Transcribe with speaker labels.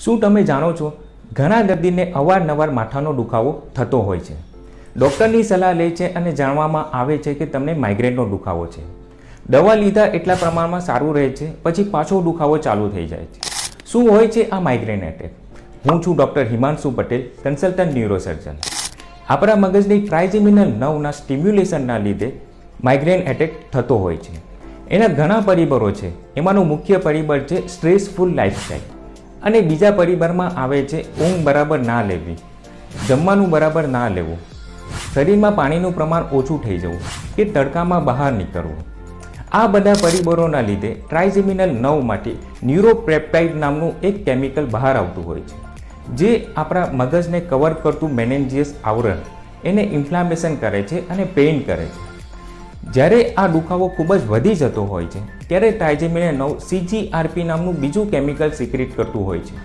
Speaker 1: શું તમે જાણો છો, ઘણા દર્દીને અવારનવાર માથાનો દુખાવો થતો હોય છે. ડૉક્ટરની સલાહ લે છે અને જાણવામાં આવે છે કે તમને માઇગ્રેનનો દુખાવો છે. દવા લીધા એટલા પ્રમાણમાં સારું રહે છે, પછી પાછો દુખાવો ચાલુ થઈ જાય છે. શું હોય છે આ માઇગ્રેન એટેક? હું છું doctor Himanshu Patel, consultant neurosurgeon. આપણા મગજની ટ્રાઇજેમિનલ નર્વના સ્ટિમ્યુલેશનના લીધે માઇગ્રેન એટેક થતો હોય છે. એના ઘણા પરિબળો છે. એમાંનું મુખ્ય પરિબળ છે સ્ટ્રેસફુલ લાઇફસ્ટાઇલ, અને બીજા પરિબળમાં આવે છે ઊંઘ બરાબર ના લેવી, જમવાનું બરાબર ના લેવું, શરીરમાં પાણીનું પ્રમાણ ઓછું થઈ જવું કે તડકામાં બહાર નીકળવું. આ બધા પરિબળોના લીધે ટ્રાઇજેમિનલ નર્વમાંથી ન્યુરોપેપ્ટાઇડ નામનું એક કેમિકલ બહાર આવતું હોય છે, જે આપણા મગજને કવર કરતું મેનેન્જિયસ આવરણ એને ઇન્ફ્લામેશન કરે છે અને પેઇન કરે છે. જ્યારે આ દુખાવો ખૂબ જ વધી જતો હોય છે ત્યારે ટ્રાઇજેમિનલ નર્વ CGRP નામનું બીજું કેમિકલ સિક્રેટ કરતું હોય છે,